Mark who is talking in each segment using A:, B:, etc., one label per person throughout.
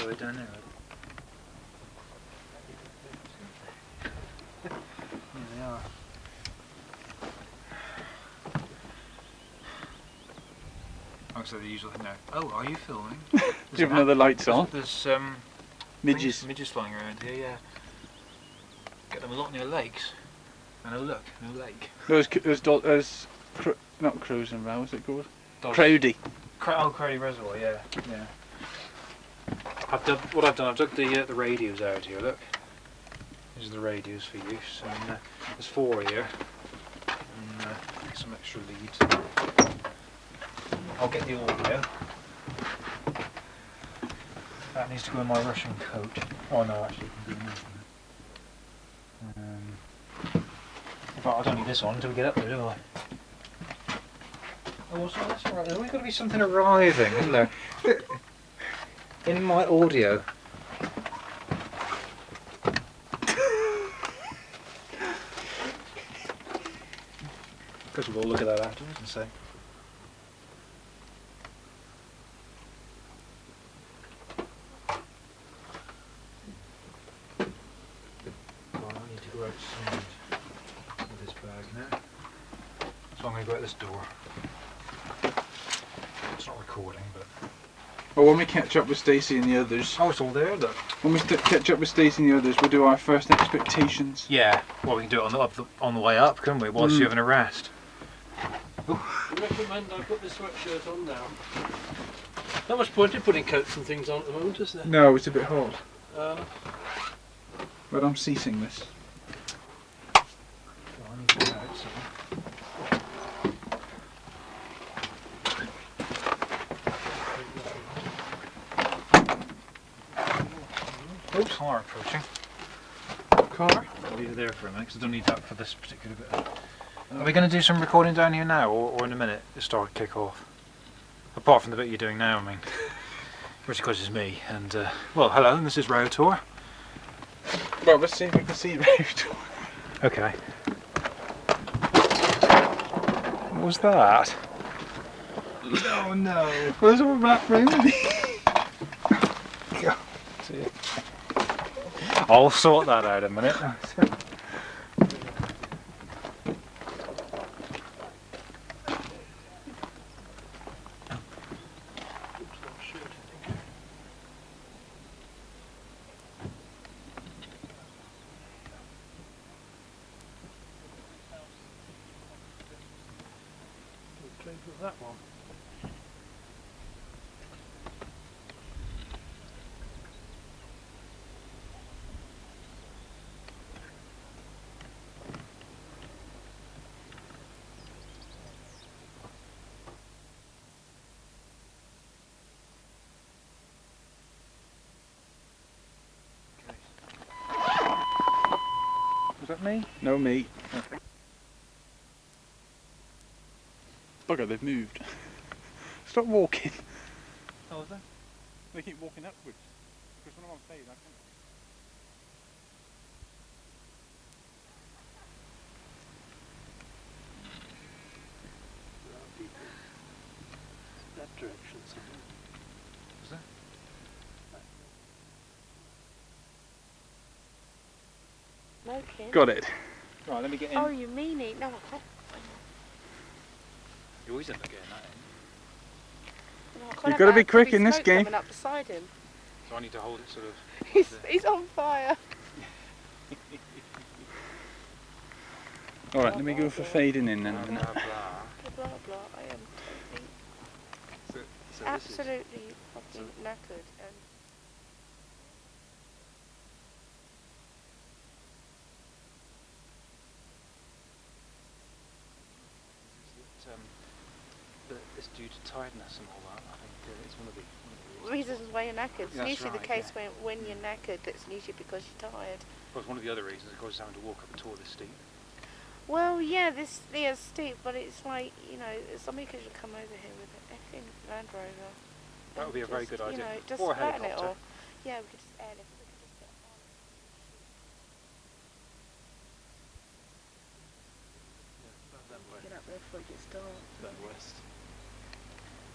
A: the way down there. Here they are. Oh, so the usual thing now. Oh, are you filming?
B: Do you have another lights on?
A: There's
B: Midges.
A: midges flying around here, yeah. Get them a lot near lakes. And oh look, no lake.
B: There's not cruising round, what's it called? Crowdy.
A: Crowdy Reservoir, yeah. Yeah. I've dug the radios out here, look. These are the radios for use, and there's 4 here. And some extra leads. I'll get the audio. That needs to go in my Russian coat. Oh no, actually, it can be moved. In fact, I don't need this on until we get up there, do I? Oh, so that's alright. There's always got to be something arriving, isn't there? In my audio. Because we'll all look at that afterwards and say. Outside with this bag now. So I'm going to go out this door. It's not recording, but...
B: Well, when we catch up with Stacey and the others...
A: Oh, it's all there, look.
B: When we catch up with Stacey and the others, we'll do our first expectations.
A: Yeah, well, we can do it on the way up, can't we, whilst you're having a rest.
C: I recommend I put this sweatshirt on now. Not much point in putting coats and things on at the moment, is there?
B: No, it's a bit hot.
C: But
B: I'm ceasing this.
A: I need to go out, so. Oops, car approaching.
B: Car?
A: I'll leave it there for a minute because I don't need that for this particular bit. Are we going to do some recording down here now or in a minute to start kick off? Apart from the bit you're doing now, I mean. Which of course is me and well, hello, this is Roughtor.
B: Well, let's see if we can see Roughtor.
A: Okay. What was that?
B: Oh no. Where's all that room?
A: I'll sort that out in a minute.
C: that one.
A: Was that me?
B: No, me. Bugger, they've moved. Stop walking.
A: Oh, was that?
B: They keep walking upwards. Because when I'm on stage, I can't.
C: That direction, something.
A: Was that?
D: Smoking?
B: Got it.
A: Right, let me get in.
D: Oh, you mean it? No, I can't.
A: You always end up getting that in.
D: No, I can't
B: You've
D: have
B: got to
D: that
B: be quick
D: heavy
B: in this
D: smoke
B: game.
D: coming up beside him.
A: So I need to hold it sort of...
D: He's on fire.
B: Alright, let me go for fading in then.
A: Blah,
B: a
A: blah,
B: minute.
A: blah.
D: Blah, blah, blah. I am totally,
A: So this is...
D: absolutely fucking knackered. And
A: It's due to tiredness and all that. I think it's one of the
D: reasons why you're knackered. It's
A: That's
D: usually the
A: right,
D: case when you're knackered, that's usually because you're tired.
A: Of course, one of the other reasons, of course, is having to walk up a tour this steep.
D: Well, yeah, this is steep, but it's like, you know, somebody could just come over here with an effing Land Rover.
A: That would be a very good idea.
D: You know, just
A: Or a
D: flatten it,
A: helicopter.
D: or yeah, we could just airlift it. We could just get a pilot. Get up there before it gets dark.
C: That west.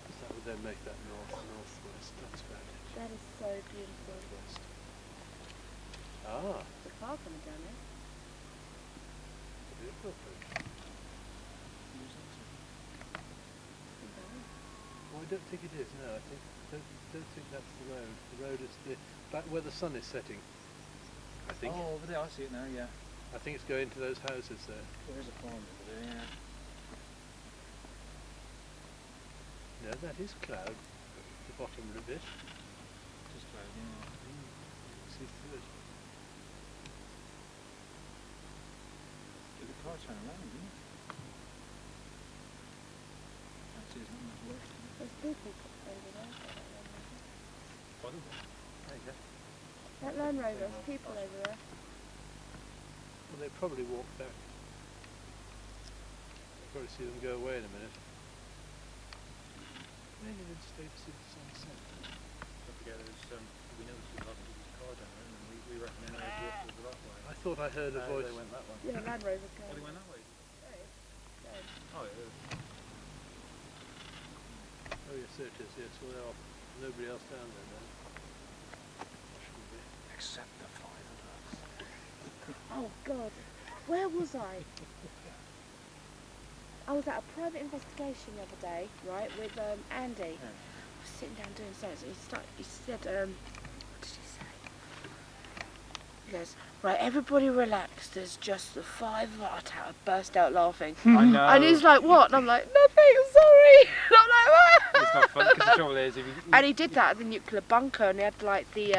C: Is that with then make that northwest. That's about it.
D: That is so beautiful.
C: Northwest. Ah,
D: The car coming down there.
C: beautiful. Well, I don't think it is. No, I don't think that's the road. The road is back where the sun is setting. I think.
A: Oh, over there, I see it now, yeah.
C: I think it's going to those houses there.
A: There's a farm over there, yeah.
C: No, that is cloud. The bottom of it.
A: Just cloud, yeah.
C: See through it.
A: Did the car turn around, didn't it? Can't see, it's not much worse.
D: There's people over there.
A: Pardon? There you go.
D: That Land Rover, there's people over there.
C: Well, they probably walk back. You'll probably see them go away in a minute. Maybe they'd stay to see the sunset.
A: Don't forget, we noticed we got a car down there, and we recommend they walk to the right way.
C: I thought I heard a voice.
A: They went that way.
D: Yeah, Land Rover's
A: Oh,
D: going.
A: they went that way?
D: Go.
A: Oh, yeah.
C: Oh yes, there it is. Yes, well, there are nobody else down there then. Shouldn't be.
A: Except the five of us.
D: Oh God, where was I? I was at a private investigation the other day, right, with Andy.
A: Yeah.
D: I was sitting down doing something. He said, what did he say? He goes, right, everybody relax. There's just the five of us. I burst out laughing.
A: I know.
D: And he's like, what? And I'm like, nothing. I'm sorry. And I'm like, what?
A: It's not fun, because the trouble is, if you...
D: And he did that at the nuclear bunker, and he had like the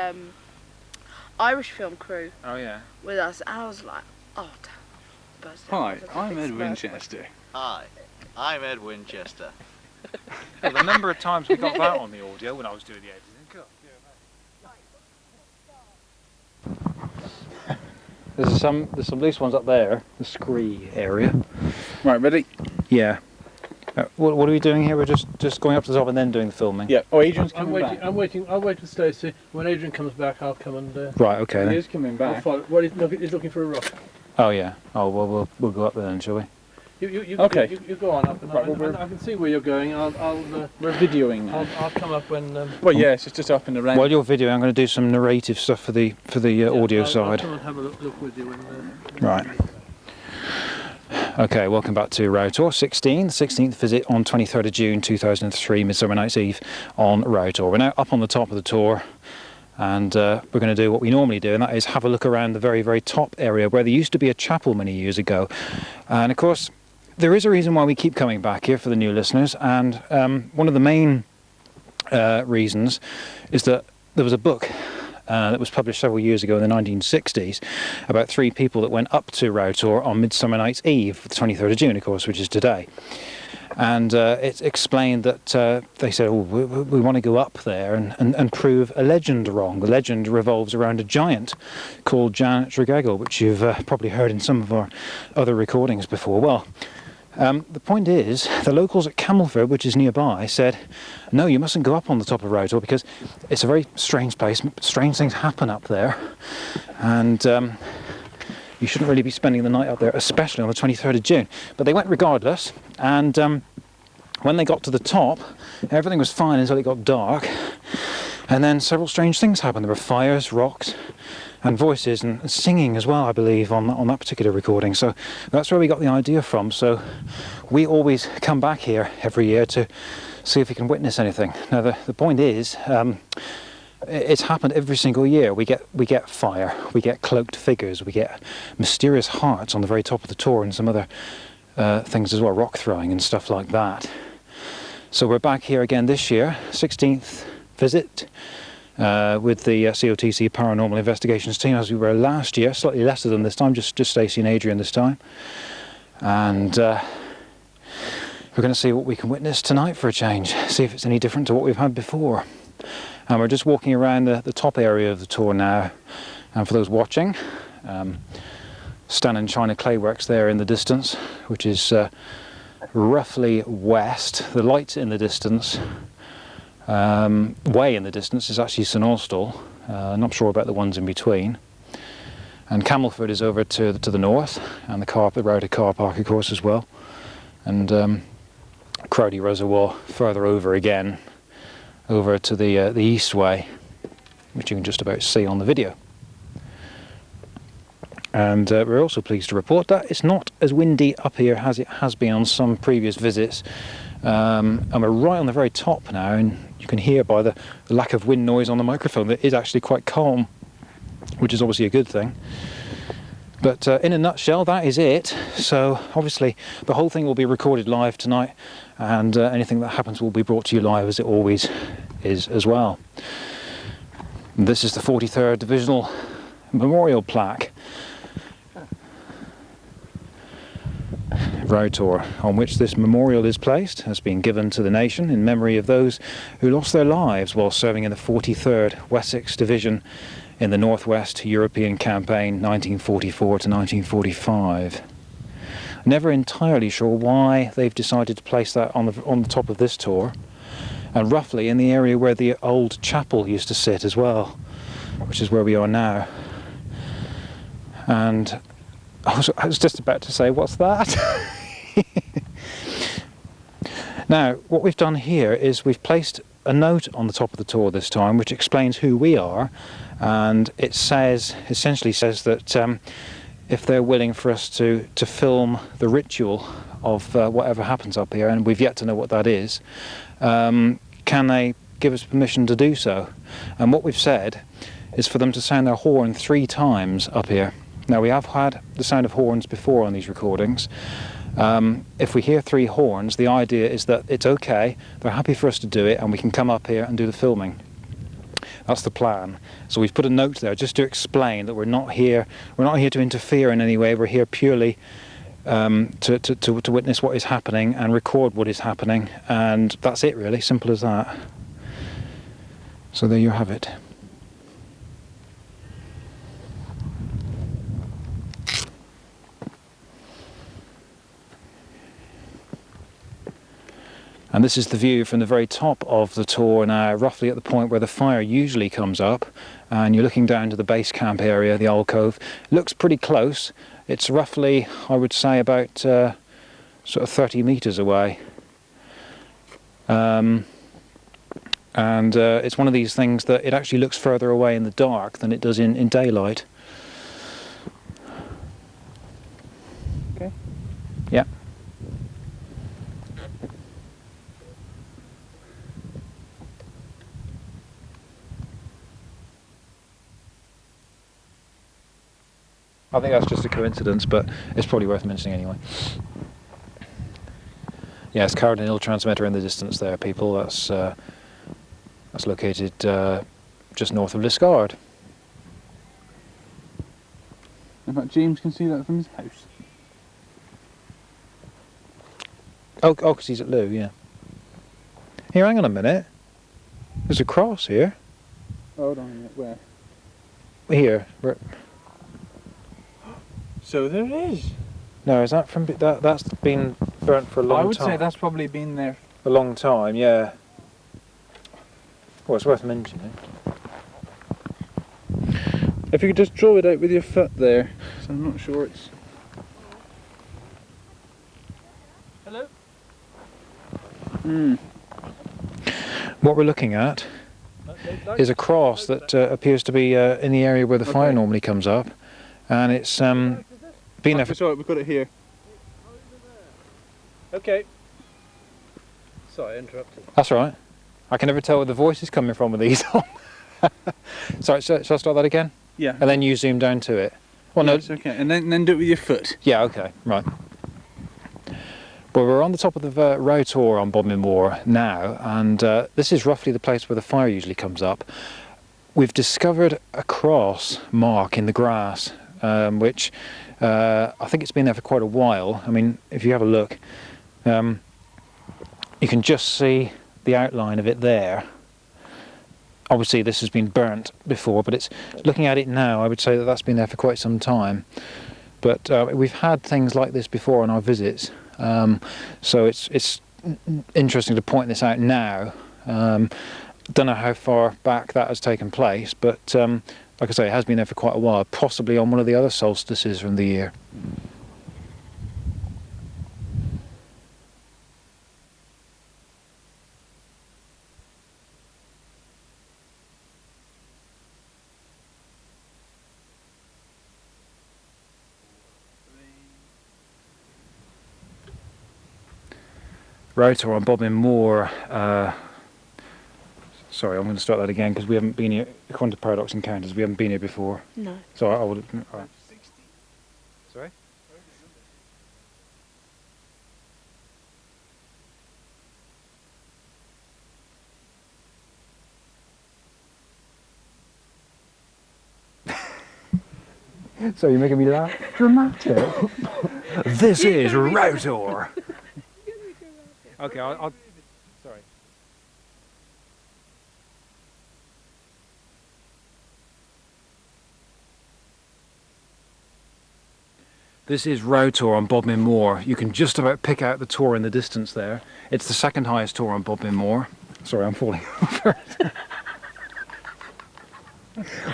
D: Irish film crew
A: Oh, yeah.
D: with us. And I was like, oh, damn. Burst out.
B: Hi,
D: I was like,
B: I'm
D: big
B: Ed
D: smirk.
B: Winchester.
E: Hi, I'm Ed Winchester.
A: Well, the number of times we got that on the audio when I was doing the editing. There's some loose ones up there, the scree area.
B: Right, ready?
A: Yeah. What are we doing here? We're just going up to the top and then doing the filming.
B: Yeah. Oh, Adrian's
C: I'm
B: coming
C: waiting.
B: back.
C: I'm waiting. I'll wait with Stacey. When Adrian comes back, I'll come and.
A: Right. Okay
B: He
A: then.
B: is coming
C: I'll
B: back.
C: follow. Well, he's looking for a rock.
A: Oh yeah. Oh well, we'll go up there then, shall we?
C: You
B: Okay.
C: You go on up, and
B: Right, well,
C: I can see where you're going.
B: We're videoing now.
C: I'll come up when.
B: Well, yes, it's just up and around.
A: While you're videoing, I'm going to do some narrative stuff for the audio
C: I'll
A: side.
C: come and have a look with you when.
A: Right. Okay, welcome back to Roughtor 16th visit on 23rd of June 2003, Midsummer Night's Eve on Roughtor. We're now up on the top of the tour, and we're going to do what we normally do, and that is have a look around the very, very top area where there used to be a chapel many years ago. And of course, there is a reason why we keep coming back here for the new listeners, and one of the main reasons is that there was a book that was published several years ago in the 1960s about three people that went up to Roughtor on Midsummer Night's Eve, the 23rd of June, of course, which is today. And it explained that they said, oh, we want to go up there and prove a legend wrong. The legend revolves around a giant called Janet Tregeagle, which you've probably heard in some of our other recordings before. Well, the point is, the locals at Camelford, which is nearby, said, no, you mustn't go up on the top of Roughtor because it's a very strange place. Strange things happen up there. And you shouldn't really be spending the night up there, especially on the 23rd of June. But they went regardless, and when they got to the top, everything was fine until it got dark. And then several strange things happened. There were fires, rocks, and voices, and singing as well, I believe, on that particular recording. So that's where we got the idea from. So we always come back here every year to see if we can witness anything. Now the point is, it's happened every single year. We get fire, we get cloaked figures, we get mysterious hearts on the very top of the tour, and some other things as well, rock throwing and stuff like that. So we're back here again this year, 16th visit, with the COTC Paranormal Investigations team, as we were last year, slightly lesser than this time, just Stacey and Adrian this time. And we're going to see what we can witness tonight for a change, see if it's any different to what we've had before. And we're just walking around the top area of the tour now, and for those watching, Stan and China Clayworks there in the distance, which is roughly west. The light in the distance, way in the distance, is actually St Austell. Not sure about the ones in between. And Camelford is over to the north, and the Roughtor car park, of course, as well. And Crowdy Reservoir further over again, over to the east way, which you can just about see on the video. And we're also pleased to report that it's not as windy up here as it has been on some previous visits. And we're right on the very top now, and you can hear by the lack of wind noise on the microphone that it is actually quite calm, which is obviously a good thing. But in a nutshell, that is it. So obviously the whole thing will be recorded live tonight, and anything that happens will be brought to you live, as it always is as well. And this is the 43rd Divisional Memorial Plaque, Roughtor, on which this memorial is placed, has been given to the nation in memory of those who lost their lives while serving in the 43rd Wessex Division in the Northwest European Campaign 1944 to 1945. Never entirely sure why they've decided to place that on the top of this tor, and roughly in the area where the old chapel used to sit as well, which is where we are now. And I was just about to say, what's that? Now, what we've done here is we've placed a note on the top of the tor this time which explains who we are, and it essentially says that if they're willing for us to film the ritual of whatever happens up here, and we've yet to know what that is, can they give us permission to do so? And what we've said is for them to sound their horn 3 times up here. Now, we have had the sound of horns before on these recordings. If we hear 3 horns, the idea is that it's okay, they're happy for us to do it, and we can come up here and do the filming. That's the plan. So we've put a note there just to explain that we're not here to interfere in any way. We're here purely to witness what is happening and record what is happening, and that's it really, simple as that. So there you have it. And this is the view from the very top of the tor now, roughly at the point where the fire usually comes up, and you're looking down to the base camp area, the alcove. It looks pretty close. It's roughly, I would say, about sort of 30 metres away. And it's one of these things that it actually looks further away in the dark than it does in daylight.
B: Okay.
A: Yeah. I think that's just a coincidence, but it's probably worth mentioning anyway. Yeah, it's Carden Hill transmitter in the distance there, people. That's located just north of Liscard.
B: In fact, James can see that from his house.
A: Oh, because he's at Lou, yeah. Here, hang on a minute. There's a cross here.
B: Hold on a minute, where?
A: Here.
B: So there is.
A: No, is that from that's been burnt for a long time?
B: I would say that's probably been there
A: a long time, yeah. Well, it's worth mentioning.
B: If you could just draw it out with your foot there, so I'm not sure it's.
C: Hello?
A: What we're looking at is a cross that appears to be in the area where the fire normally comes up, and it's been there for...
B: Sorry, we've got it here.
C: Okay. Sorry, I interrupted.
A: That's all right. I can never tell where the voice is coming from with these on. Sorry, shall I start that again?
B: Yeah.
A: And then you zoom down to it. Well,
B: Yeah,
A: no.
B: it's okay, and then do it with your foot.
A: Yeah, okay, right. Well, we're on the top of the Roughtor on Bodmin Moor now, and this is roughly the place where the fire usually comes up. We've discovered a cross mark in the grass, which I think it's been there for quite a while. I mean, if you have a look, you can just see the outline of it there. Obviously this has been burnt before, but it's looking at it now, I would say that that's been there for quite some time. But we've had things like this before on our visits, so it's interesting to point this out now. Don't know how far back that has taken place, but like I say, it has been there for quite a while, possibly on one of the other solstices from the year. Roughtor on Bodmin Moor. Sorry, I'm going to start that again because we haven't been here. According to Paradox Encounters, we haven't been here before.
D: No.
A: So I would. All right. Sorry. So you're making me laugh? Dramatic. This is Roughtor. Okay, I'll. Sorry. This is Roughtor on Bodmin Moor. You can just about pick out the tor in the distance there. It's the second highest tor on Bodmin Moor. Sorry, I'm falling over.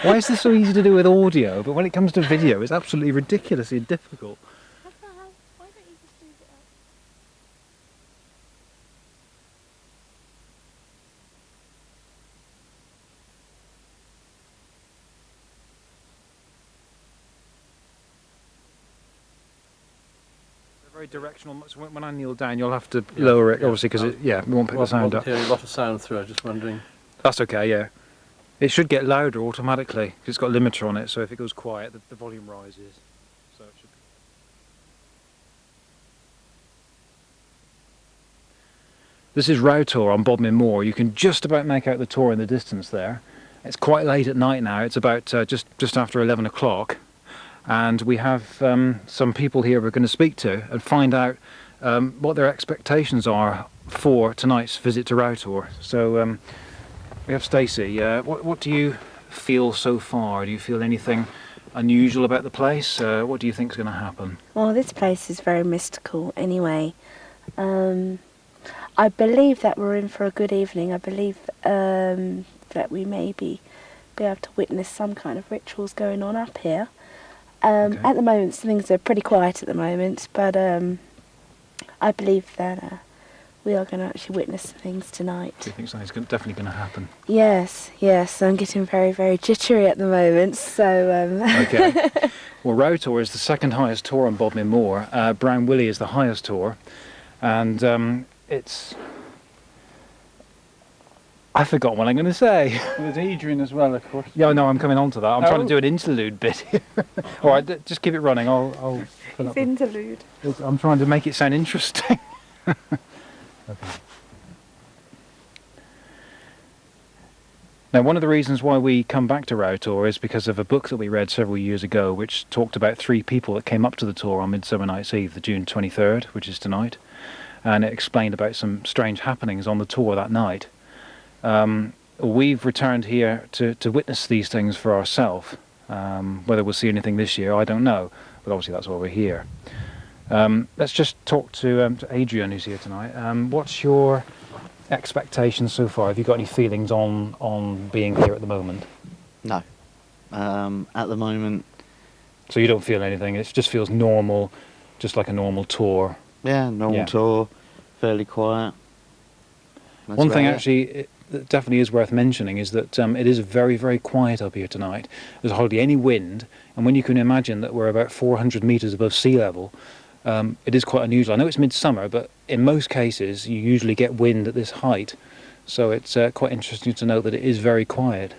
A: Why is this so easy to do with audio, but when it comes to video, it's absolutely ridiculously difficult?
D: Why don't you just do that?
A: Very directional. So when I kneel down, you'll have to lower it, obviously, because we won't pick the sound up.
C: Hearing a lot of sound through. I was just wondering.
A: That's okay, yeah. It should get louder automatically because it's got a limiter on it. So if it goes quiet, the volume rises. So it should be. This is Roughtor on Bodmin Moor. You can just about make out the tor in the distance there. It's quite late at night now. It's about just after 11 o'clock. And we have some people here we're going to speak to and find out what their expectations are for tonight's visit to Roughtor. So we have Stacey. What do you feel so far? Do you feel anything unusual about the place? What do you think is going to happen?
D: Well, this place is very mystical anyway. I believe that we're in for a good evening. I believe that we may be able to witness some kind of rituals going on up here.
A: Okay.
D: At the moment, things are pretty quiet at the moment, but I believe that we are going to actually witness things tonight.
A: Do you think something's definitely going to happen?
D: Yes, I'm getting very, very jittery at the moment, so...
A: Okay. Well, Roughtor is the second highest tor on Bodmin Moor. Brown Willie is the highest tor, and it's... I forgot what I'm going to say.
B: There's Adrian as well, of course.
A: Yeah, no, I'm coming on to that. I'm trying to do an interlude bit here. All right, just keep it running. I'll fill up
D: interlude.
A: I'm trying to make it sound interesting. Okay. Now, one of the reasons why we come back to Roughtor is because of a book that we read several years ago, which talked about 3 people that came up to the tor on Midsummer Night's Eve, the June 23rd, which is tonight, and it explained about some strange happenings on the tor that night. We've returned here to witness these things for ourselves. Whether we'll see anything this year, I don't know, but obviously that's why we're here. Let's just talk to Adrian, who's here tonight. What's your expectations so far? Have you got any feelings on being here at the moment?
E: No. At the moment...
A: So you don't feel anything, it just feels normal, just like a normal tour?
E: Yeah, normal tour, fairly quiet. That's
A: One thing
E: about it.
A: actually that definitely is worth mentioning is that it is very, very quiet up here tonight. There's hardly any wind, and when you can imagine that we're about 400 metres above sea level, it is quite unusual. I know it's midsummer, but in most cases you usually get wind at this height, so it's quite interesting to know that it is very quiet.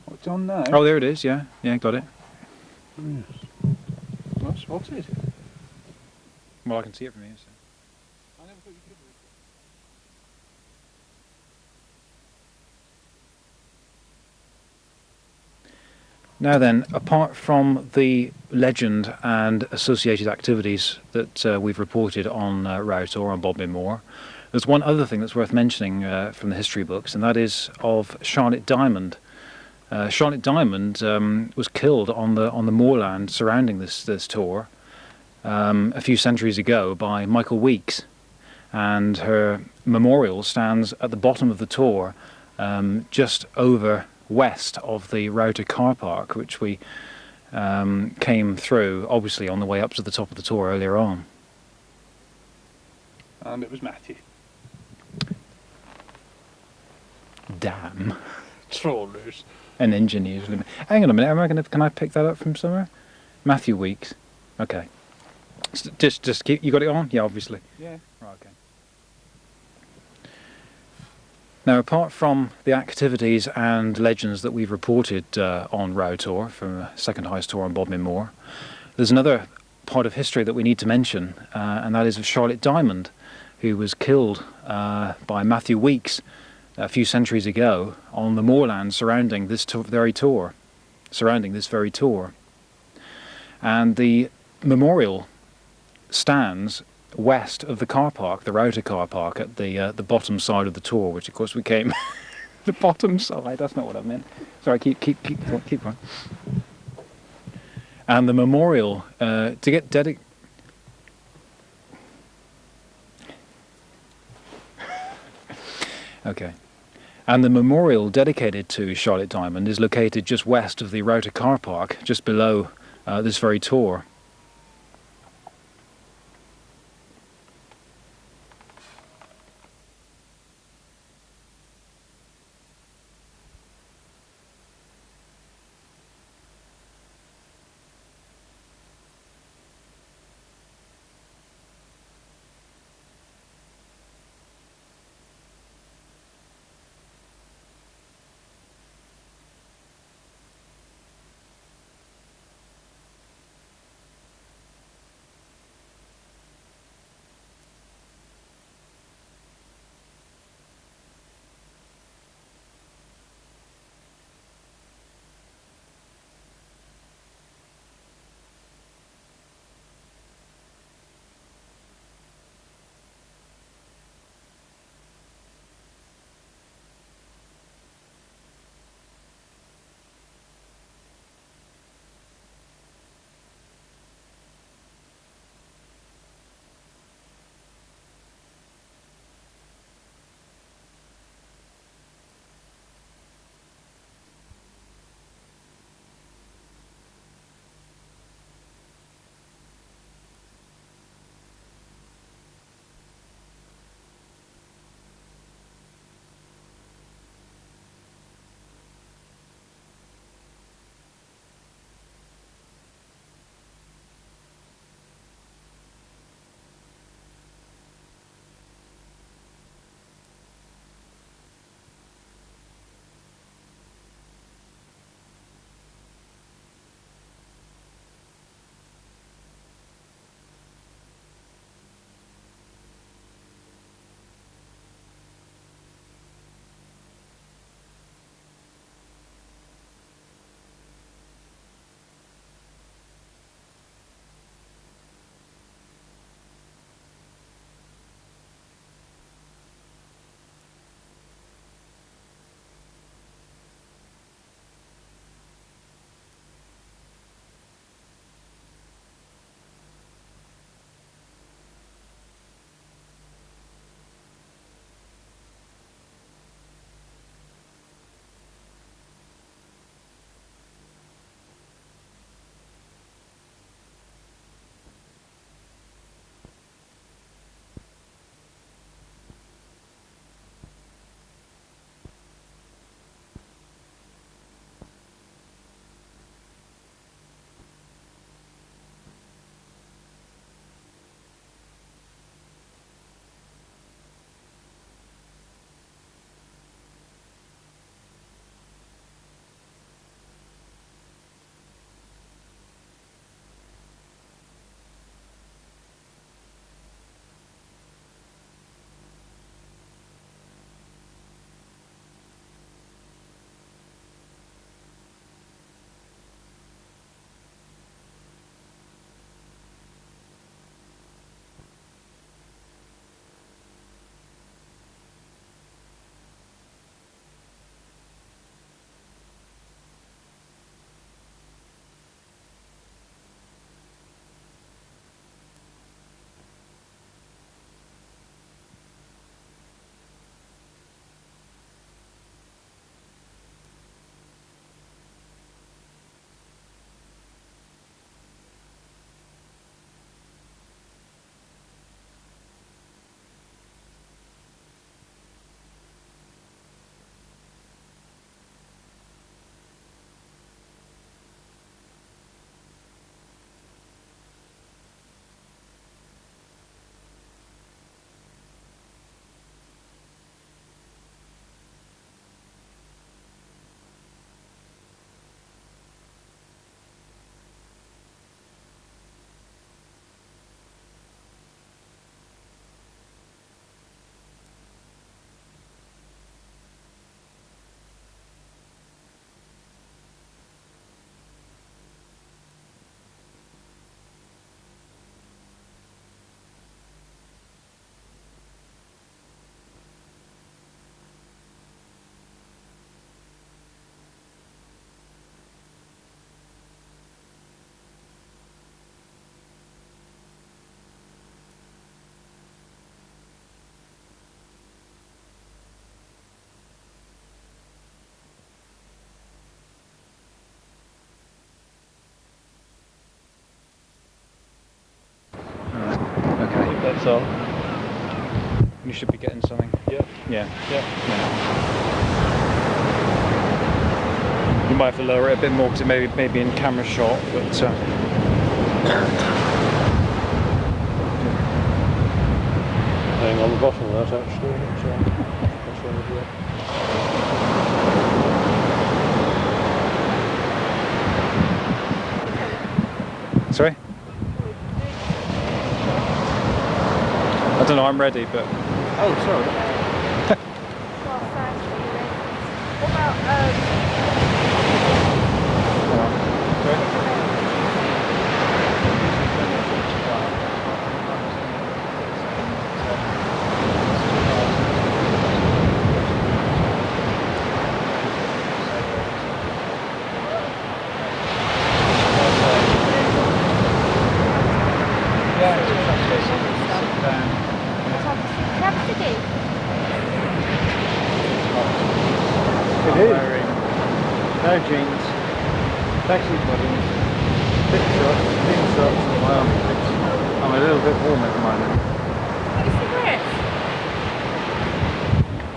B: What's on now?
A: Oh, there it is, yeah, got it.
B: What's it?
A: Well, I can see it from here. So.
B: I never thought you could read it.
A: Now then, apart from the legend and associated activities that we've reported on Roughtor, on Bodmin Moor, there's one other thing that's worth mentioning from the history books, and that is of Charlotte Diamond. Charlotte Diamond was killed on the moorland surrounding this tor a few centuries ago by Michael Weeks, and her memorial stands at the bottom of the tor, just over west of the Roughtor car park, which we came through obviously on the way up to the top of the tor earlier on.
B: And it was Matthew.
A: Damn.
C: Trawlers.
A: And engineers. Hang on a minute. Can I pick that up from somewhere? Matthew Weeks. Okay. Just keep. You got it on? Yeah, obviously.
B: Yeah.
A: Right. Okay. Now, apart from the activities and legends that we've reported on Roughtor, from the second highest tour on Bodmin Moor, there's another part of history that we need to mention, and that is of Charlotte Diamond, who was killed by Matthew Weeks a few centuries ago on the moorland surrounding this very tour. And the memorial stands west of the car park, the Roughtor car park, at the bottom side of the tour, which of course became the bottom side. That's not what I meant. Sorry, keep going. And the memorial to get dedicated. Okay. And the memorial dedicated to Charlotte Diamond is located just west of the Roughtor car park, just below this very tour.
B: So,
A: You should be getting something.
B: yeah.
A: Yeah.
B: Yeah.
A: You might have to lower it a bit more because it may be in camera shot, but
C: Hang on the bottom of that actually. That's one of it.
A: sorry? I don't know, I'm ready, but
C: Oh, sorry.
D: What about
A: wearing no jeans, taxi bottoms, thick shorts, thin socks on my armpits. I'm a little bit warm at the moment.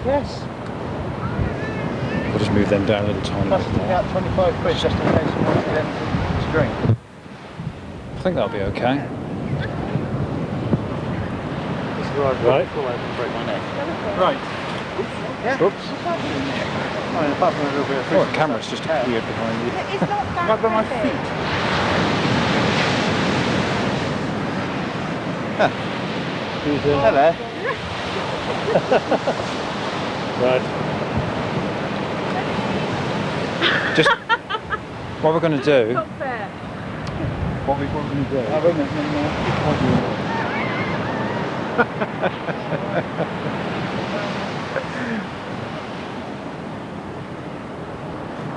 A: Yes. I'll just move them down a little tiny bit. Out 25 quid just in case you want them to drink. I think that'll be okay.
C: Right.
B: Break my neck.
A: Right.
B: Yeah.
A: Oops.
B: I mean, apart from a little bit of
A: Oh, the camera's just appeared behind you.
D: It's not that
B: Right by my
D: heavy.
B: feet. Hello.
C: Right.
A: Just what we're going to do.
D: Not fair.
A: What we're going to do.
B: I'll ring it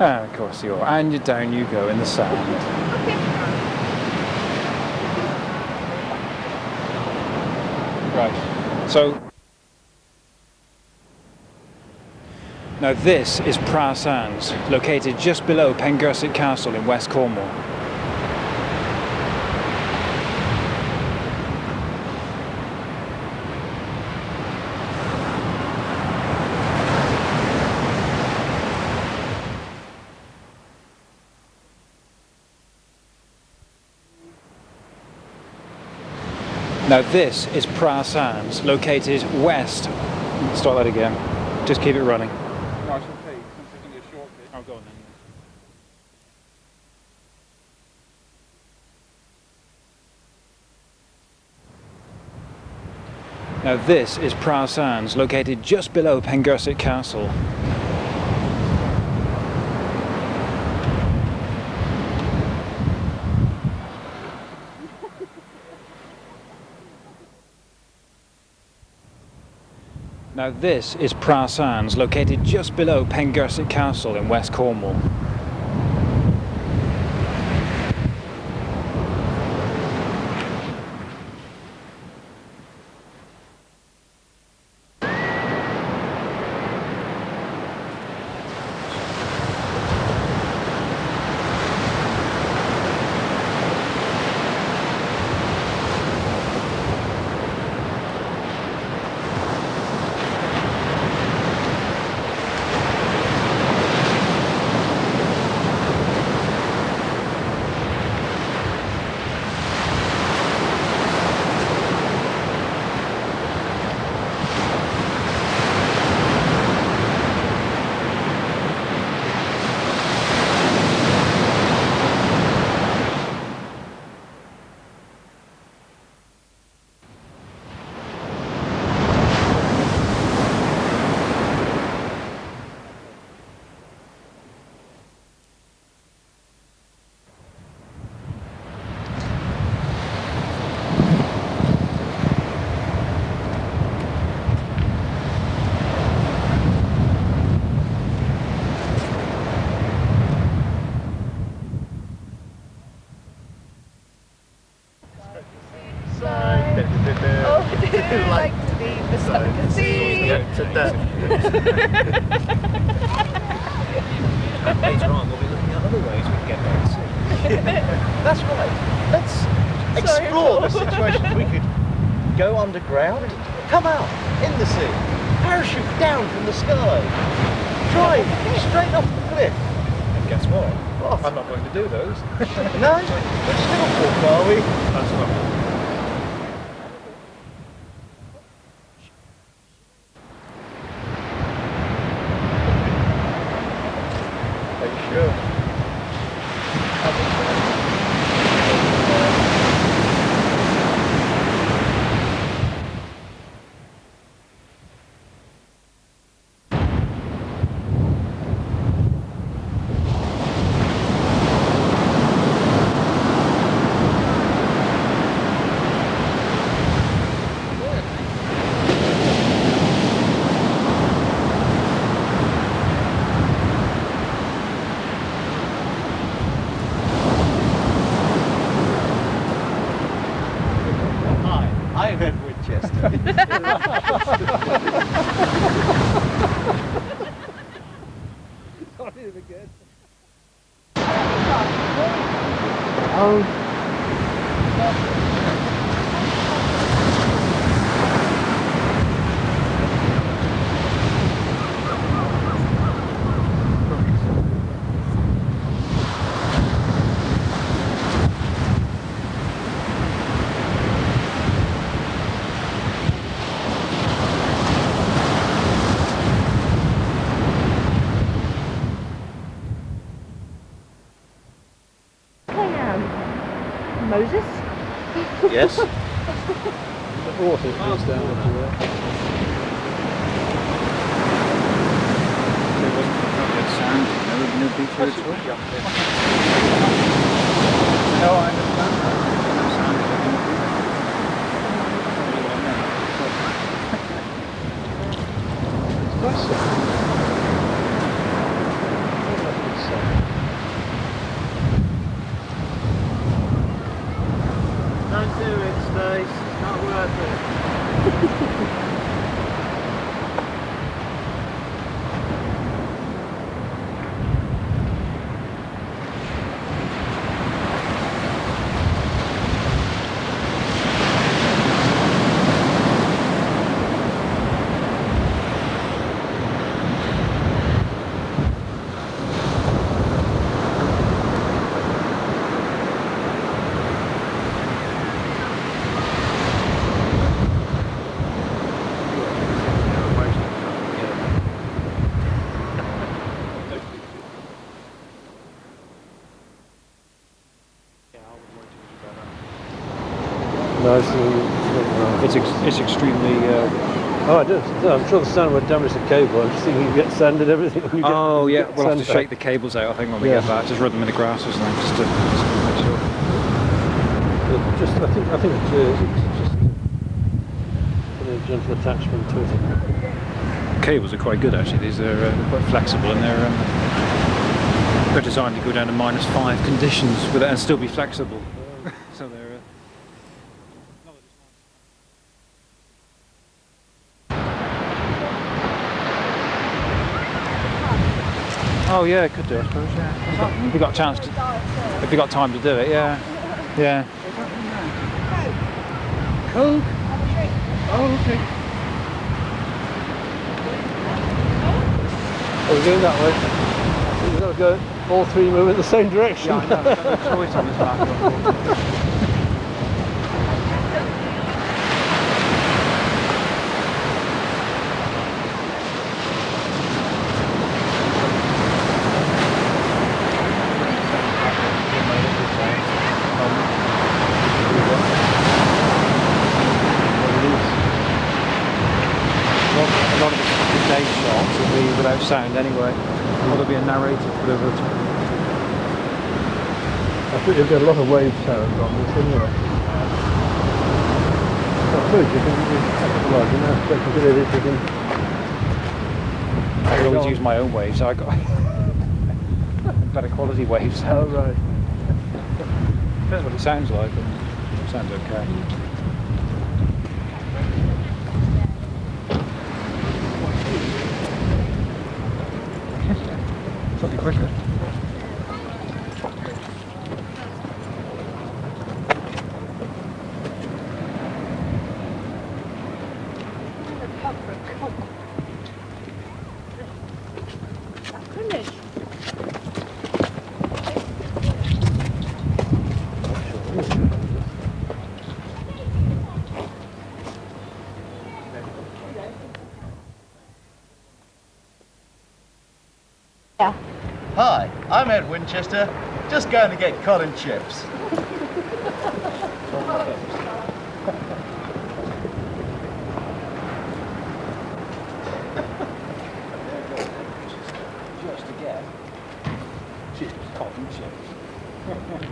A: Ah, of course you are. And you're down you go in the sand. Right. So now this is Pra Sands, located just below Pengersick Castle in West Cornwall. Now this is Pra Sands, located west. Start that again. Just keep it running.
B: No, I shall pee, since it's only a short bit.
A: I'll go on then. Now this is Pra Sands, located just below Pengersick Castle. Now this is Pra Sands, located just below Pengersick Castle in West Cornwall.
D: Like to be beside the sea.
A: Later on, we'll be looking at other ways we can get there to sea. That's right. Let's explore the situations we could
F: go underground, come out in the sea, parachute down from the sky, drive straight off the cliff.
A: And guess what?
F: What?
A: I'm not going to do those.
F: No? We're still walk, are we?
A: That's not.
F: Are you sure? I am Ed Winchester. Sorry again. Oh.
D: Moses?
F: Yes?
C: The water goes down into there.
A: There wasn't good sound. No beach here at all. No, I understand that. No sound.
C: It's nice.
F: Don't do it, Stace. It's not worth it.
C: Nice.
A: It's extremely.
C: Oh, it is. No, I'm sure the sand would damage the cable. I'm just thinking you get sanded everything. When you get,
A: Oh
C: you
A: yeah,
C: get
A: we'll have to
C: sand
A: shake
C: back.
A: the cables out. I think when we
C: Yeah.
A: get back, just rub them in the grass or something, just to make sure.
C: I think it's just put a gentle attachment to it.
A: Cables are quite good actually. These are quite flexible and they're designed to go down to -5 conditions with it and still be flexible. So they're. Oh yeah, could do I suppose. Yeah. If you got a chance to, if you got time to do it, yeah, yeah.
B: Coke? Oh, okay.
C: Oh, we're going that way. We've got to go all three move in the same direction.
A: Yeah, I know. I've got no choice on this map. A lot of the day shots will be without sound anyway. Or there'll be a narrator put over the top.
C: I think you'll get a lot of wave sound on this anyway. That's good, you can do it, you can.
A: I always use my own waves, so I got better quality waves.
C: Oh, right.
A: Depends what it sounds like, but it sounds okay. Slightly quicker.
D: Yeah.
F: Hi, I'm Ed Winchester. Just going to get cod and chips. Just to get chips, cod and chips.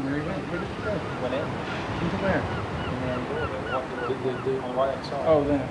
A: Went in.
B: Into where?
A: In the end door there. On the right hand side.
B: Oh, there.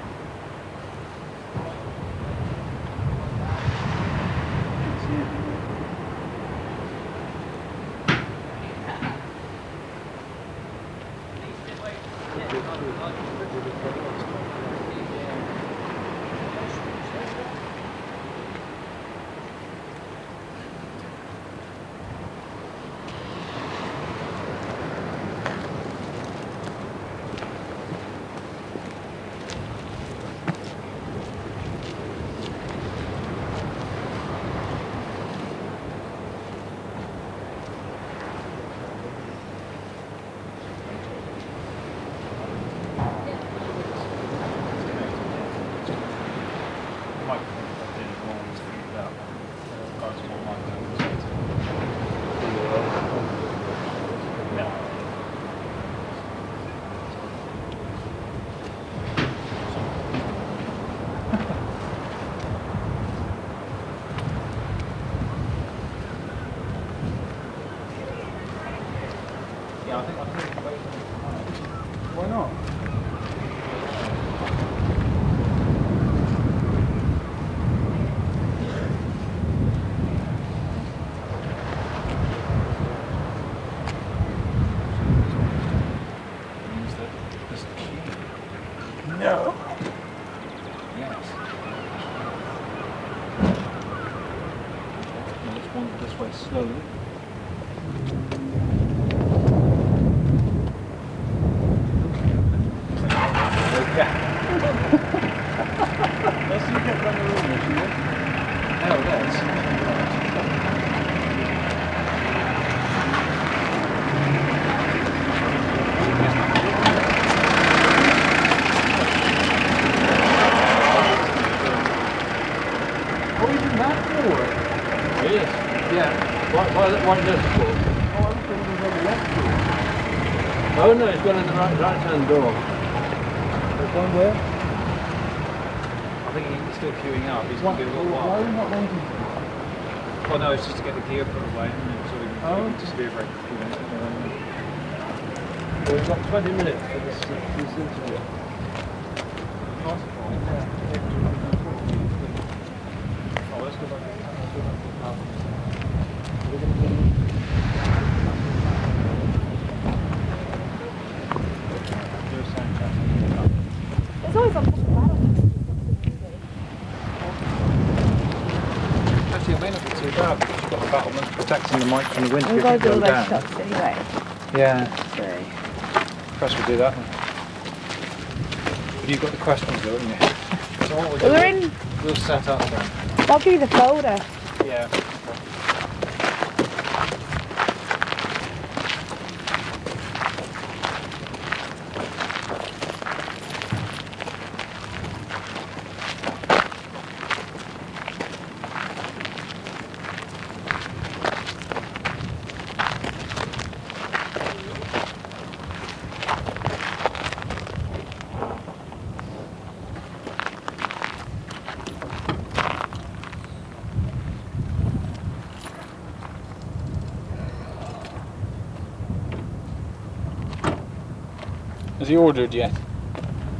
B: Why not? No.
A: Yes. Now let's wander this way slowly.
B: Let's see if we get around the room, shall we?
A: Oh, that's.
B: What are you doing that for?
C: Yes.
B: Yeah.
C: What is this for?
B: Oh, I thought it was on the left door.
C: Oh no, it's gone in the right hand door.
B: There's one there.
A: I think he's still queuing up. He's
B: Why
A: going to be a little
B: are
A: while.
B: we not waiting for him?
A: Well, no, it's just to get the gear put away, isn't it? So we
B: Oh.
A: can disappear for a few minutes.
C: Well, we've got 20 minutes for this interview.
A: Oh, let's go back.
D: There's always a
A: Actually, it may not be too bad because you've got the battlements protecting the mic from the wind.
D: We've
A: if
D: got
A: you
D: to do all
A: go
D: those
A: down.
D: shots anyway.
A: Yeah,
D: So.
A: perhaps we'll do that then. But you've got the questions though, haven't you? So what we'll do,
D: Well, we're in.
A: we'll set up then.
D: I'll give you the folder.
A: Yeah. Has he ordered yet?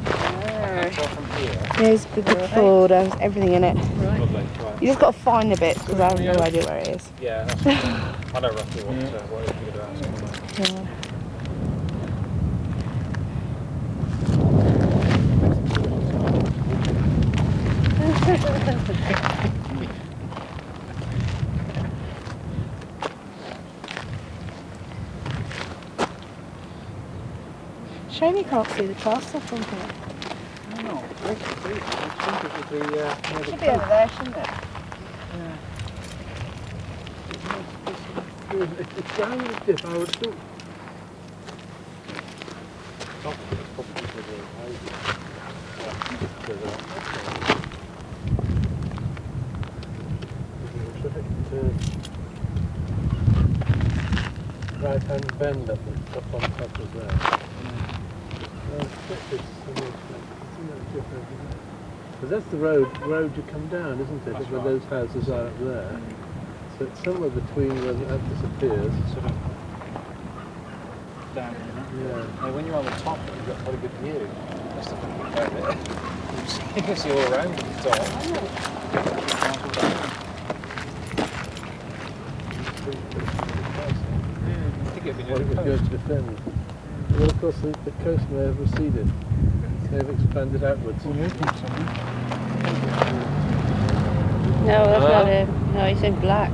A: So from here.
D: Here's the folder, there's everything in it.
A: Lovely. Right.
D: You just got to find the bits because I have no idea where it is.
A: Yeah, that's fine. I know roughly what you're going to ask.
D: Yeah. shame you can't see the castle from here.
B: No,
D: It should be over there, shouldn't it?
C: It's down the dip, I would think. Right hand bend up on top as well. Because that's the road you come down, isn't it? Where those houses are up there. So it's somewhere between where that disappears.
A: Sort of down here.
C: Yeah.
A: Now, when you're on the top, you've got quite a good view. That's the thing about it. You can see all around at the top. I think it'd be
C: What it was going to defend. Well, of course, the coast may have receded. They have expanded outwards.
D: No, that's not him. No, he's in black.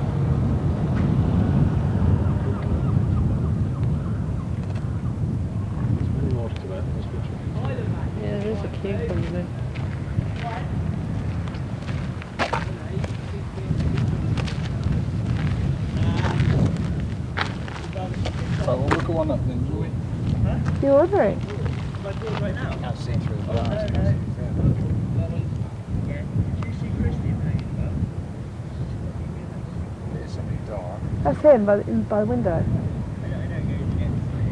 C: There's many more to come out in this picture.
D: Yeah, there is a queue probably.
B: Right, well, we'll go on up then, shall we?
D: You're ordering?
A: You can't see through the glass. It's something dark.
D: That's him by the window.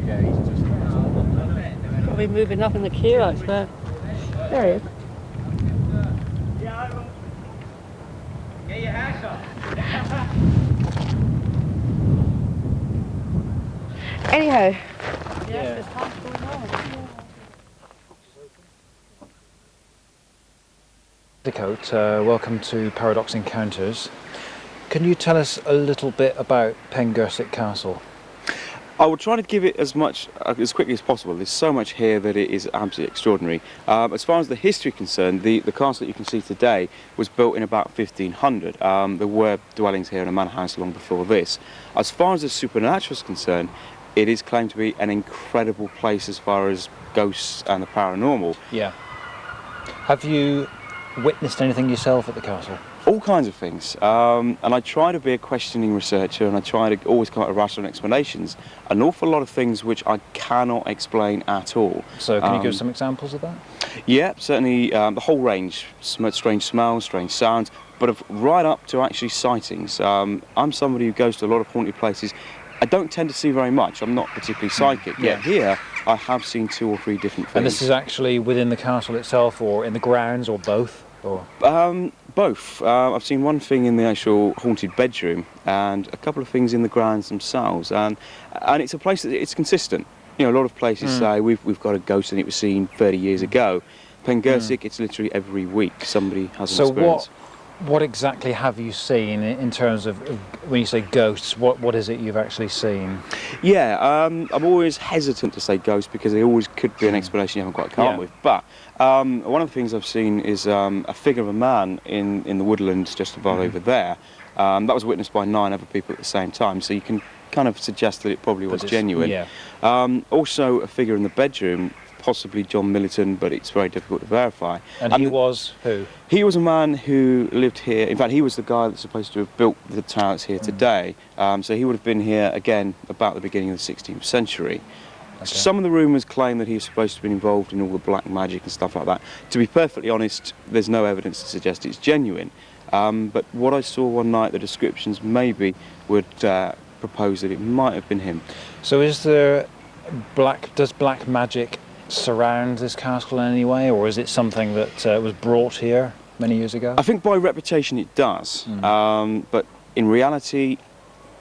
A: Yeah, he's just.
D: Probably moving up in the queue, I expect. There he is. Anyhow.
A: Yeah. Dakota, welcome to Paradox Encounters. Can you tell us a little bit about Pengersick Castle?
G: I will try to give it as quickly as possible. There's so much here that it is absolutely extraordinary. As far as the history is concerned, the castle that you can see today was built in about 1500. There were dwellings here in a manor house long before this. As far as the supernatural is concerned, it is claimed to be an incredible place as far as ghosts and the paranormal.
A: Yeah. Have you witnessed anything yourself at the castle?
G: All kinds of things, and I try to be a questioning researcher, and I try to always come up with rational explanations. An awful lot of things which I cannot explain at all.
A: So can you give some examples of that?
G: Yeah, certainly the whole range, strange smells, strange sounds, but right up to actually sightings. I'm somebody who goes to a lot of haunted places. I don't tend to see very much. I'm not particularly psychic, yet here I have seen 2 or 3 different things.
A: And this is actually within the castle itself, or in the grounds, or both? Or?
G: Both. I've seen one thing in the actual haunted bedroom and a couple of things in the grounds themselves, and it's a place that it's consistent. You know, a lot of places say we've got a ghost and it was seen 30 years ago. Pengersick, it's literally every week somebody has an experience.
A: So what exactly have you seen in terms of, when you say ghosts, what is it you've actually seen?
G: Yeah, I'm always hesitant to say ghost because there always could be an explanation you haven't quite come up with. But one of the things I've seen is a figure of a man in the woodlands just above over there. That was witnessed by 9 other people at the same time, so you can kind of suggest that it probably was genuine.
A: Yeah.
G: Also a figure in the bedroom, possibly John Milliton, but it's very difficult to verify.
A: And he was who?
G: He was a man who lived here. In fact, he was the guy that's supposed to have built the tower that's here today. So he would have been here, again, about the beginning of the 16th century. Okay. Some of the rumours claim that he was supposed to have been involved in all the black magic and stuff like that. To be perfectly honest, there's no evidence to suggest it's genuine. But what I saw one night, the descriptions maybe would propose that it might have been him.
A: So does black magic surround this castle in any way, or is it something that was brought here many years ago?
G: I think by reputation it does, but in reality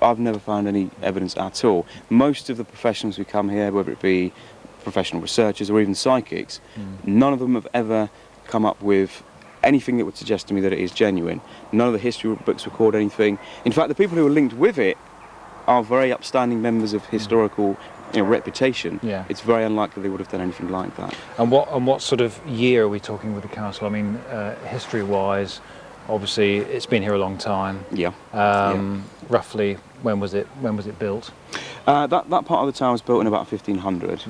G: I've never found any evidence at all. Most of the professionals who come here, whether it be professional researchers or even psychics, none of them have ever come up with anything that would suggest to me that it is genuine. None of the history books record anything. In fact, the people who are linked with it are very upstanding members of historical reputation.
A: Yeah.
G: It's very unlikely they would have done anything like that.
A: And what sort of year are we talking with the castle? I mean, history-wise, obviously it's been here a long time.
G: Yeah.
A: Roughly, when was it built?
G: That part of the tower was built in about 1500.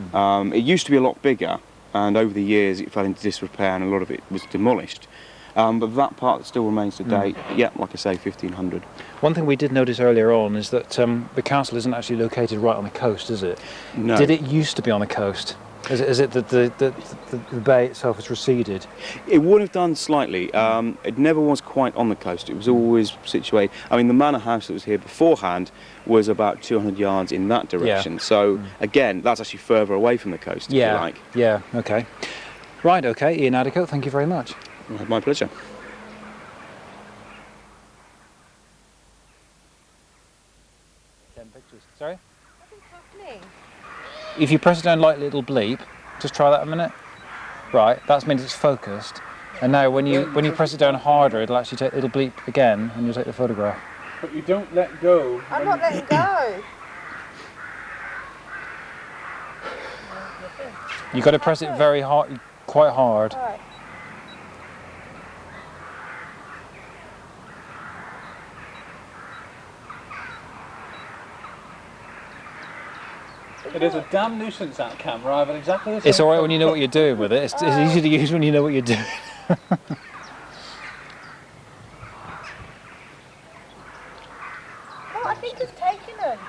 G: It used to be a lot bigger, and over the years it fell into disrepair and a lot of it was demolished. But that part that still remains today, yeah, like I say, 1500.
A: One thing we did notice earlier on is that the castle isn't actually located right on the coast, is it?
G: No.
A: Did it used to be on the coast? Is it that the bay itself has receded?
G: It would have done slightly. It never was quite on the coast. It was always situated. I mean, the manor house that was here beforehand was about 200 yards in that direction.
A: Yeah.
G: So, again, that's actually further away from the coast, if you like.
A: Yeah, okay. Right, okay, Ian Addico, thank you very much.
G: My pleasure.
A: Sorry? If you press it down lightly, it'll bleep. Just try that a minute. Right, that means it's focused. And now when you press it down harder, it'll bleep again, and you'll take the photograph.
B: But you don't let go.
D: I'm not letting go.
A: You've got to press it very hard, quite hard.
D: Right.
B: It is a damn nuisance, that camera. I've had exactly the same.
A: It's alright when you know what you're doing with it. It's easy to use when you know what you're doing.
D: Oh, I think it's taken them.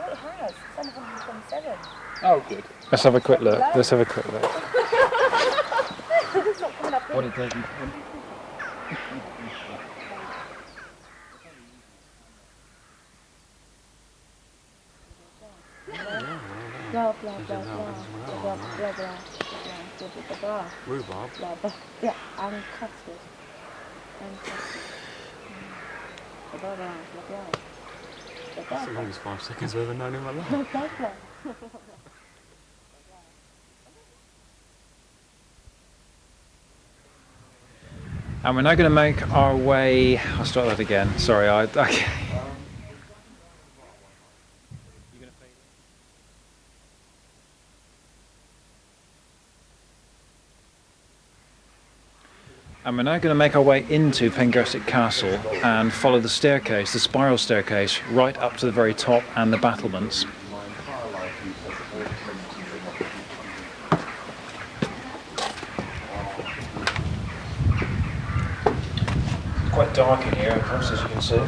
D: Oh, it has. It's on 127.
B: Oh, good.
A: Let's have a quick look. Let's have a quick look.
D: It's not coming up.
A: What it does.
D: Blah blah blah blah blah blah blah blah blah.
G: Rhubarb.
D: Blah blah. Yeah, and custard. And custard. Blah blah blah blah blah.
G: That's the longest 5 seconds I've ever known in my life.
D: Blah blah blah.
A: And we're now going to make our way. I'll start that again. Sorry, okay. And we're now going to make our way into Pengersick Castle and follow the staircase, the spiral staircase, right up to the very top and the battlements. Quite dark in here, of course, as you can see.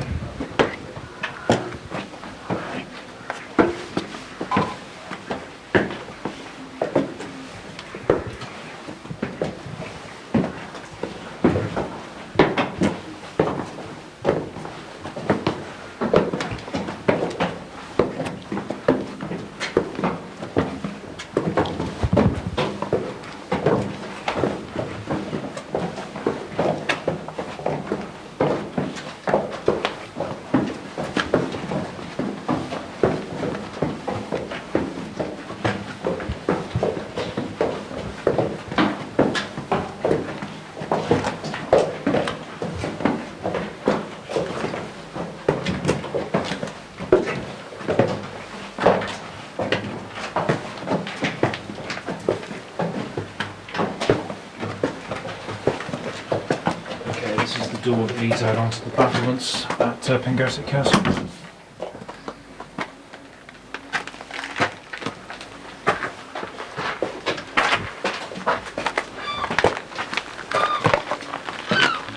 A: Door that leads out onto the battlements at Pengersick Castle.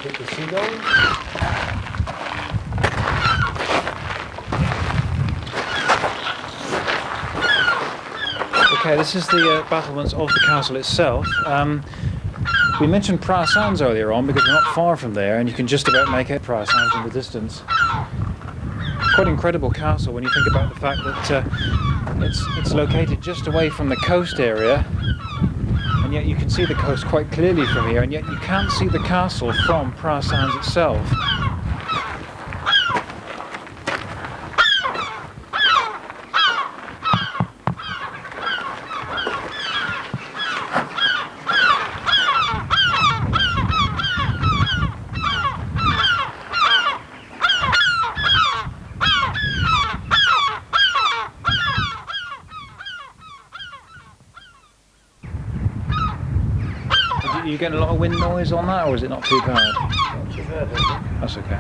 A: Get the seagull. Okay, this is the battlements of the castle itself. We mentioned Pra Sands earlier on because we're not far from there and you can just about make out Pra Sands in the distance. Quite incredible castle when you think about the fact that it's located just away from the coast area, and yet you can see the coast quite clearly from here, and yet you can't see the castle from Pra Sands itself. Are you getting a lot of wind noise on that, or is it not too bad?
C: Not too bad, is it?
A: That's okay.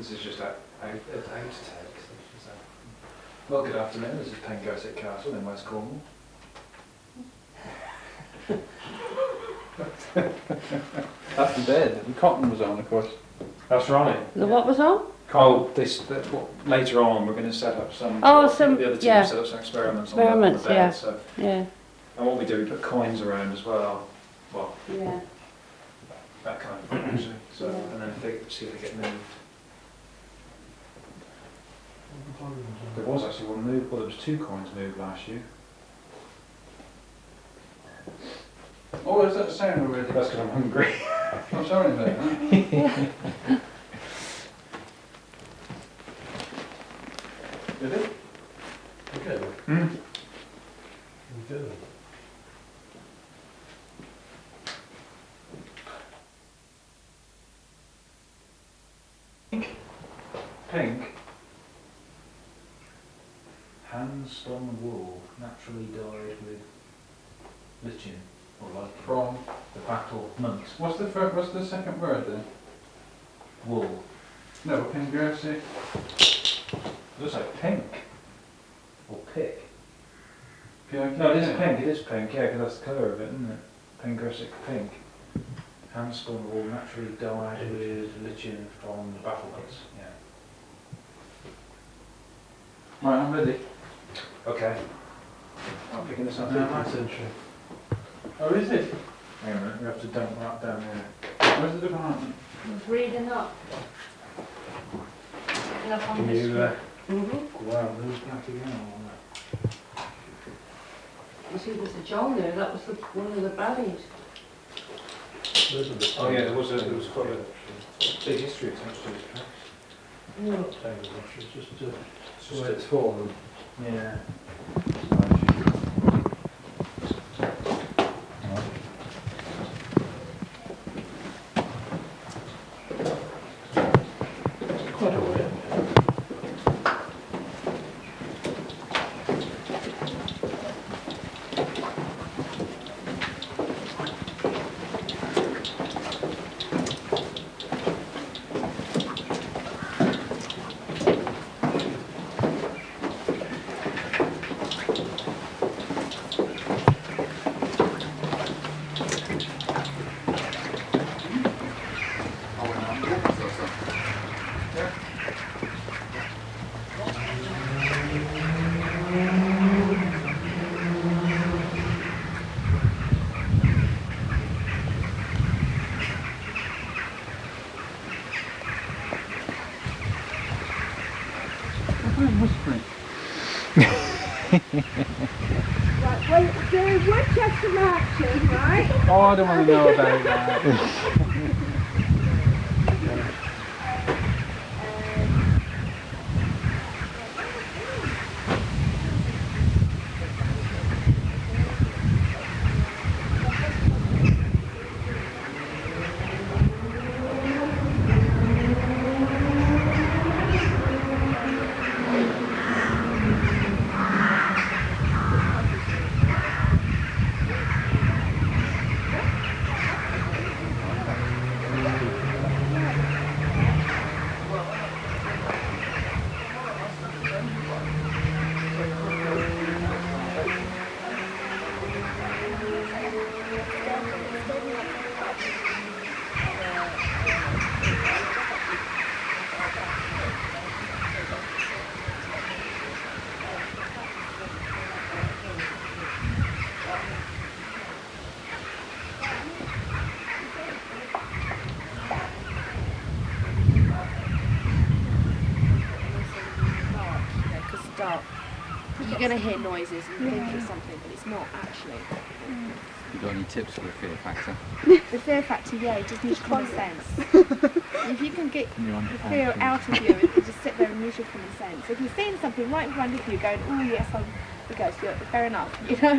A: This is just outtakes. Well, good afternoon. This is Pengersick Castle in West Cornwall.
B: That's the bed. The cotton was on, of course.
A: That's right.
D: The what was on?
A: Oh, later on we're going to set up some.
D: Oh,
A: the other team
D: yeah.
A: set up some experiments on
D: Experiments,
A: the bed.
D: yeah.
A: So,
D: Yeah.
A: and what we do, we put coins around as well. Well,
D: Yeah.
A: that kind of thing actually. So, and then see if they get moved. There was actually one moved. Well, there was 2 coins moved last year.
B: Oh, is that the sound already?
A: That's because I'm hungry.
B: I'm sorry about that. Did it?
C: Okay.
A: Hmm?
C: Okay.
A: Pink. Hand-spun wool naturally dyed with lichen or like
B: From.
A: the battle months.
B: What's the second word then?
A: Wool.
B: No, Pengersick.
A: Looks like pink. Or pick.
B: P-I-K-K.
A: No, it is pink. It is pink. Yeah, because that's the colour of it, isn't it? Pengersick pink. Hand-spun wool naturally dyed with lichen from the battle months. Yeah.
B: Right, I'm ready.
A: Okay. I'm picking this up.
C: Now that's interesting.
B: Oh, is it?
A: Hang on a minute. We have to dump that down there.
B: Where's the department?
D: It's reading up. Reading up on
A: Can
D: history.
A: you? Wow, who's back again on that?
D: You see, there's a John there. That was one of the baddies.
A: Oh yeah, there was quite a big history attached to this.
C: No, it's just
A: Just
C: it's fallen.
A: Yeah.
C: Quite a way.
B: I'm whispering.
D: Right, well, there's Winchester marching, right?
B: Oh, I don't want to know about that.
D: You're going to hear noises and think it's something, but it's not actually.
H: You got any tips for the fear factor?
D: The fear factor, yeah, you just need common sense. If you can get the fear out of you and just sit there and use your common sense. If you're seeing something right in front of you going, oh yes, I'm the ghost, yeah, fair enough, you know.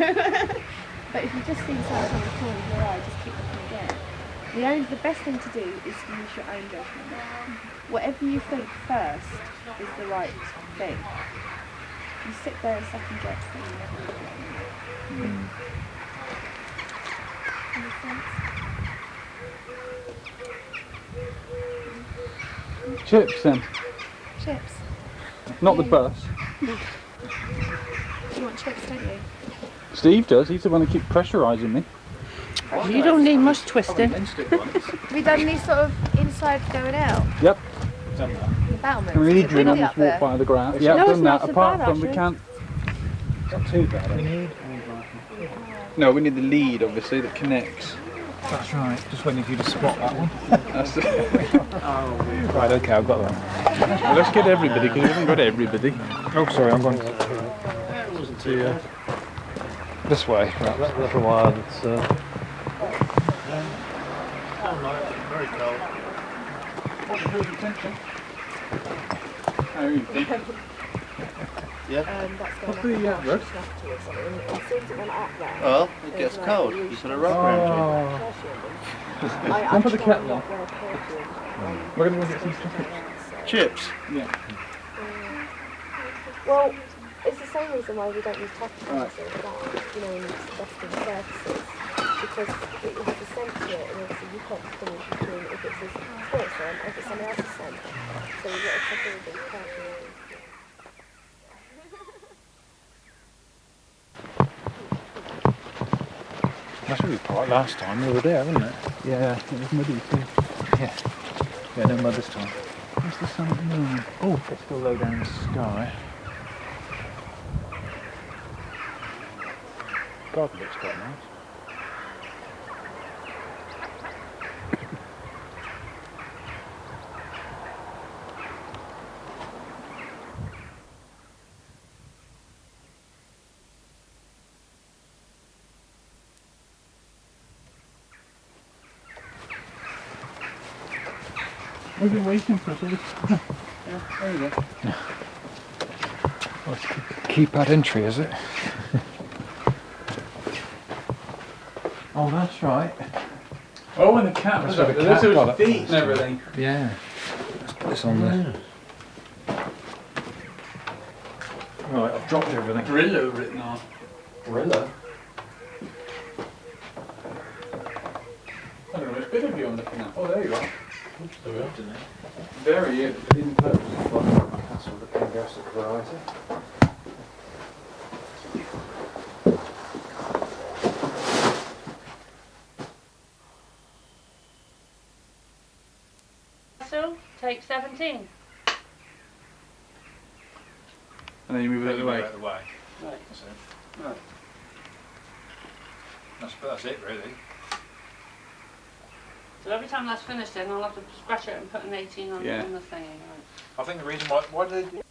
D: But if you just see something in the corner of your eye, just keep looking again. The best thing to do is to use your own judgment. Whatever you think first is the right thing. You sit there and second guess and you never really get anywhere.
B: chips then.
D: Chips.
B: Not the
D: Yeah.
B: bus.
D: You want chips, don't you?
B: Steve does. He's the one who keeps pressurising me.
C: You don't need much twisting.
D: Have we done any sort of inside going out?
B: Yep.
D: The battlements?
B: And we need
D: Is it windy
B: drilling
D: up
B: this walk
D: there?
B: by the ground. Yeah,
C: No,
B: I've
C: it's
B: done
C: not
B: that.
C: so
B: Apart
C: bad,
B: from we
C: actually.
B: can't.
A: Not too bad. We need.
B: No, we need the lead, obviously, that connects.
A: That's right. Just waiting for you to spot that one.
B: That's it.
A: Right. Okay, I've got that.
B: Well, let's get everybody, because we haven't got everybody.
A: Oh, sorry. I'm going this way. Perhaps.
F: That's a while. It's
C: Very cold.
F: yeah.
D: That's
B: What's
D: going
B: the
D: up.
B: road?
D: As soon as it went up there.
F: Well, it gets cold. You put a rope around
B: Don't put the kettle on. We're going to go get some chips.
F: you. Chips.
B: Yeah.
D: Well, it's the same reason why we don't use tapping
B: Right.
D: for that, you know, in dusting surfaces. Because it has a scent to it, and obviously you can't distinguish between if it's a toilet scent or if it's somebody else's scent. So you've got to check everything carefully.
A: That's what we caught last time. We were there, wasn't it?
B: Yeah, it was muddy too.
A: Yeah. Yeah. No mud this time.
B: What's the sun at the moment?
A: Oh, it's still low down in the sky. God, it looks quite nice.
B: We've been waiting for us all this time. Yeah, there you go.
A: Well, it's keypad entry, is it?
B: Oh, that's right. Oh, and the cat was
A: That's
B: up
A: where the
B: there.
A: cat
B: This
A: got
B: was
A: it.
B: feet and everything.
A: Yeah. Let's put this on there. Right, I've dropped everything.
B: Brillo written on.
A: Brillo?
B: I don't know which bit of you I'm looking at. Oh, there you are. Very in purpose.
A: Bodmin Castle, the Pengersick variety.
I: So, take 17.
B: And then you move it out of the way.
A: Out of the way.
I: Right.
A: That's it. Right. That's it, really.
I: So every time that's finished then I'll have to scratch it and put an 18 on,
B: Yeah.
I: on the thing. Right.
A: I think the reason why did they